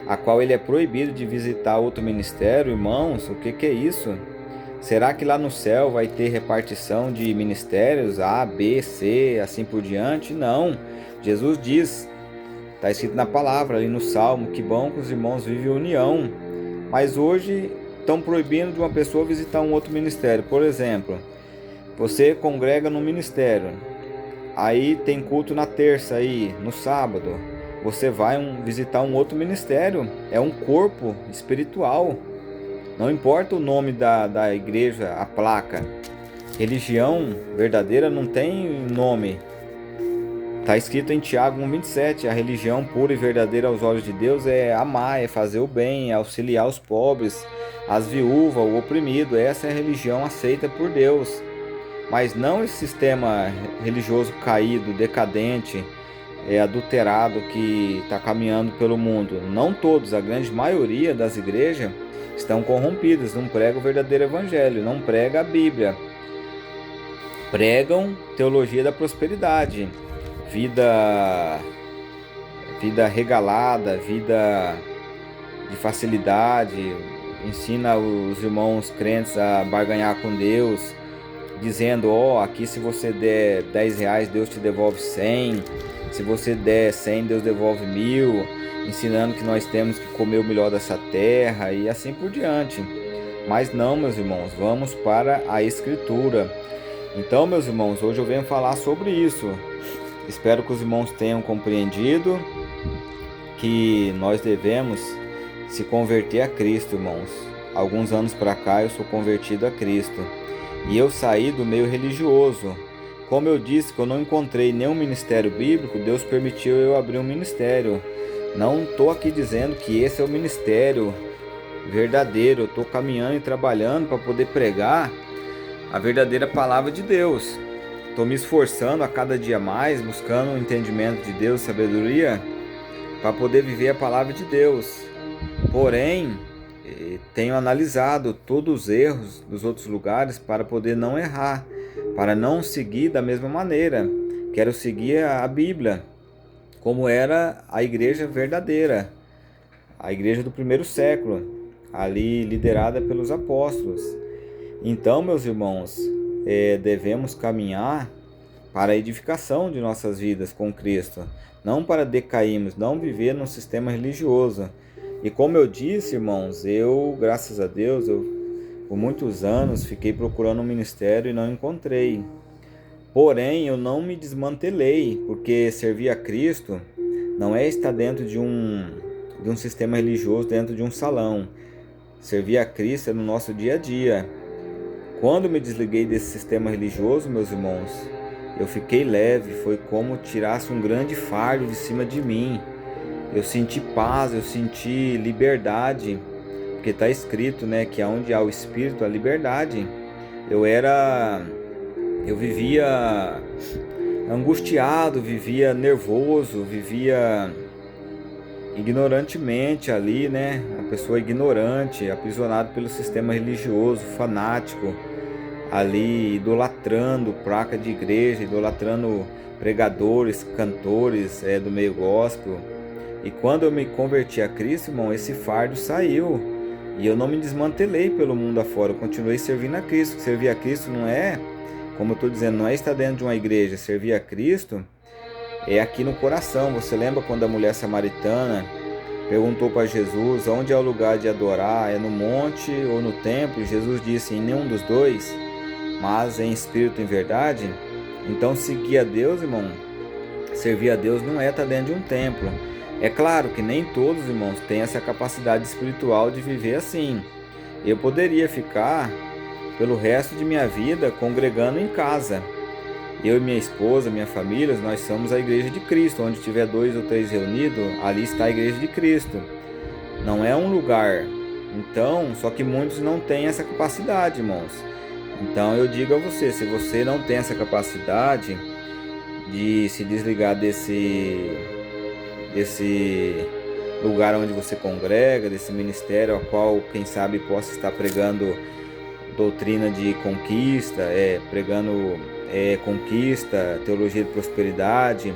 a qual ele é proibido de visitar outro ministério? Irmãos, o que é isso? Será que lá no céu vai ter repartição de ministérios A, B, C, assim por diante? Não. Jesus diz, está escrito na palavra ali no Salmo, que bom que os irmãos vivem em união. Mas hoje estão proibindo de uma pessoa visitar um outro ministério. Por exemplo, você congrega no ministério, aí tem culto na terça aí, no sábado, você vai visitar um outro ministério, é um corpo espiritual. Não importa o nome da igreja, a placa. Religião verdadeira não tem nome. Está escrito em Tiago 1,27, a religião pura e verdadeira aos olhos de Deus é amar, é fazer o bem, é auxiliar os pobres, as viúvas, o oprimido. Essa é a religião aceita por Deus. Mas não esse sistema religioso caído, decadente, adulterado que está caminhando pelo mundo. Não todos, a grande maioria das igrejas estão corrompidas, não pregam o verdadeiro evangelho, não pregam a Bíblia, pregam teologia da prosperidade, vida regalada, vida de facilidade, ensina os irmãos crentes a barganhar com Deus, dizendo: aqui se você der 10 reais, Deus te devolve 100, se você der 100, Deus devolve 1000, ensinando que nós temos que comer o melhor dessa terra e assim por diante. Mas não, meus irmãos, vamos para a Escritura. Então, meus irmãos, hoje eu venho falar sobre isso. Espero que os irmãos tenham compreendido que nós devemos se converter a Cristo, irmãos. Alguns anos para cá eu sou convertido a Cristo e eu saí do meio religioso. Como eu disse que eu não encontrei nenhum ministério bíblico, Deus permitiu eu abrir um ministério. Não estou aqui dizendo que esse é o ministério verdadeiro. Eu estou caminhando e trabalhando para poder pregar a verdadeira palavra de Deus. Estou me esforçando a cada dia mais, buscando o entendimento de Deus, sabedoria, para poder viver a palavra de Deus. Porém, tenho analisado todos os erros dos outros lugares para poder não errar, para não seguir da mesma maneira. Quero seguir a Bíblia, como era a igreja verdadeira, a igreja do primeiro século, ali liderada pelos apóstolos. Então, meus irmãos, devemos caminhar para a edificação de nossas vidas com Cristo, não para decairmos, não viver num sistema religioso. E como eu disse, irmãos, eu, graças a Deus, por muitos anos fiquei procurando um ministério e não encontrei. Porém, eu não me desmantelei, porque servir a Cristo não é estar dentro de um sistema religioso, dentro de um salão. Servir a Cristo é no nosso dia a dia. Quando me desliguei desse sistema religioso, meus irmãos, eu fiquei leve, foi como tirasse um grande fardo de cima de mim. Eu senti paz, eu senti liberdade, porque está escrito, né, que onde há o Espírito, há liberdade. Eu vivia angustiado, vivia nervoso, vivia ignorantemente ali, né, uma pessoa ignorante, aprisionado pelo sistema religioso, fanático, ali idolatrando placa de igreja, idolatrando pregadores, cantores do meio gospel. E quando eu me converti a Cristo, irmão, esse fardo saiu. E eu não me desmantelei pelo mundo afora, eu continuei servindo a Cristo. Servir a Cristo não é, como eu estou dizendo, não é estar dentro de uma igreja. Servir a Cristo é aqui no coração. Você lembra quando a mulher samaritana perguntou para Jesus onde é o lugar de adorar? É no monte ou no templo? E Jesus disse, em nenhum dos dois, mas em espírito e em verdade. Então seguir a Deus, irmão, servir a Deus não é estar dentro de um templo. É claro que nem todos, irmãos, têm essa capacidade espiritual de viver assim. Eu poderia ficar pelo resto de minha vida congregando em casa. Eu e minha esposa, minha família, nós somos a igreja de Cristo. Onde tiver 2 ou 3 reunidos, ali está a igreja de Cristo. Não é um lugar. Então, só que muitos não têm essa capacidade, irmãos. Então eu digo a você, se você não tem essa capacidade de se desligar desse lugar onde você congrega, desse ministério ao qual, quem sabe, possa estar pregando doutrina de conquista, pregando conquista, teologia de prosperidade,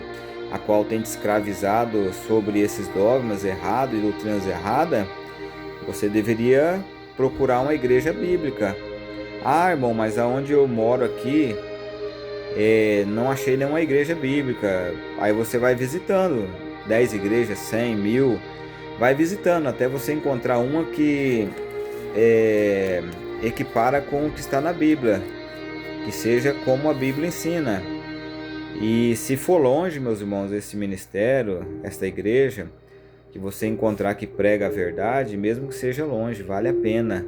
a qual tem te escravizado sobre esses dogmas errados e doutrinas erradas, você deveria procurar uma igreja bíblica. Ah, irmão, mas aonde eu moro aqui, não achei nenhuma igreja bíblica. Aí você vai visitando 10 igrejas, 100, 1000, vai visitando até você encontrar uma que equipara com o que está na Bíblia, que seja como a Bíblia ensina. E se for longe, meus irmãos, esse ministério, esta igreja, que você encontrar que prega a verdade, mesmo que seja longe, vale a pena.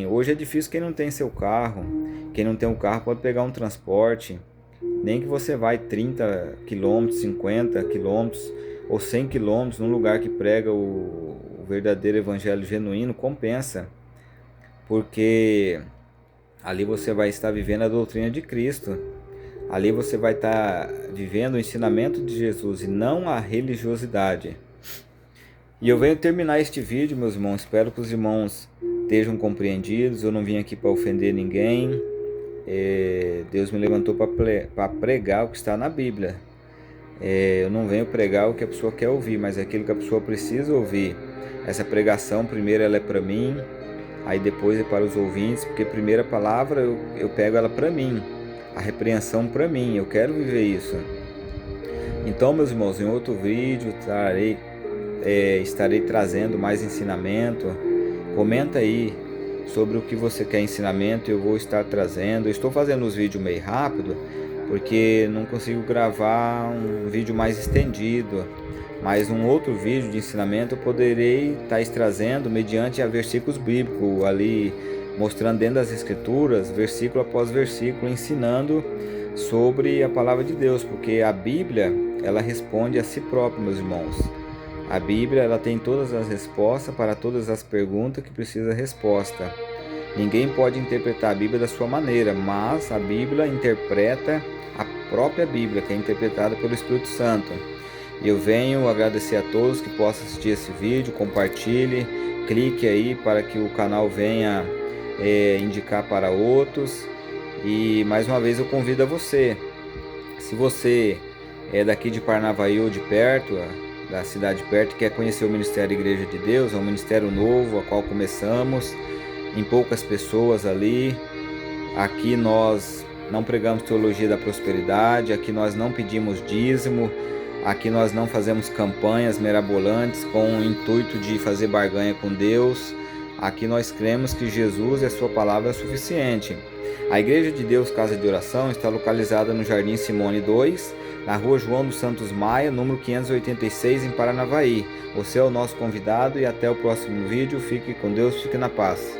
Hoje é difícil quem não tem seu carro. Quem não tem um carro pode pegar um transporte. Nem que você vai 30 km, 50 km ou 100 km num lugar que prega o verdadeiro evangelho genuíno, compensa. Porque ali você vai estar vivendo a doutrina de Cristo. Ali você vai estar vivendo o ensinamento de Jesus e não a religiosidade. E eu venho terminar este vídeo, meus irmãos. Espero que os irmãos estejam compreendidos. Eu não vim aqui para ofender ninguém. Deus me levantou para pregar o que está na Bíblia. Eu não venho pregar o que a pessoa quer ouvir, mas aquilo que a pessoa precisa ouvir. Essa pregação, primeiro ela é para mim, aí depois é para os ouvintes, porque a primeira palavra eu pego ela para mim, a repreensão para mim, eu quero viver isso. Então, meus irmãos, em outro vídeo estarei trazendo mais ensinamento. Comenta aí sobre o que você quer ensinamento, eu vou estar trazendo. Eu estou fazendo os vídeos meio rápido, porque não consigo gravar um vídeo mais estendido. Mas um outro vídeo de ensinamento eu poderei estar trazendo mediante a versículos bíblicos ali, mostrando dentro das escrituras, versículo após versículo, ensinando sobre a palavra de Deus, porque a Bíblia, ela responde a si própria, meus irmãos. A Bíblia, ela tem todas as respostas para todas as perguntas que precisa resposta. Ninguém pode interpretar a Bíblia da sua maneira, mas a Bíblia interpreta a própria Bíblia, que é interpretada pelo Espírito Santo. E eu venho agradecer a todos que possam assistir esse vídeo, compartilhe, clique aí para que o canal venha indicar para outros. E mais uma vez eu convido a você, se você é daqui de Parnavaí ou de perto, da cidade de perto, quer conhecer o Ministério Igreja de Deus, é um ministério novo, a qual começamos em poucas pessoas ali. Aqui nós não pregamos teologia da prosperidade, aqui nós não pedimos dízimo, aqui nós não fazemos campanhas mirabolantes com o intuito de fazer barganha com Deus. Aqui nós cremos que Jesus e a sua palavra é suficiente. A Igreja de Deus Casa de Oração está localizada no Jardim Simone 2, na Rua João dos Santos Maia, número 586, em Paranavaí. Você é o nosso convidado e até o próximo vídeo. Fique com Deus, fique na paz.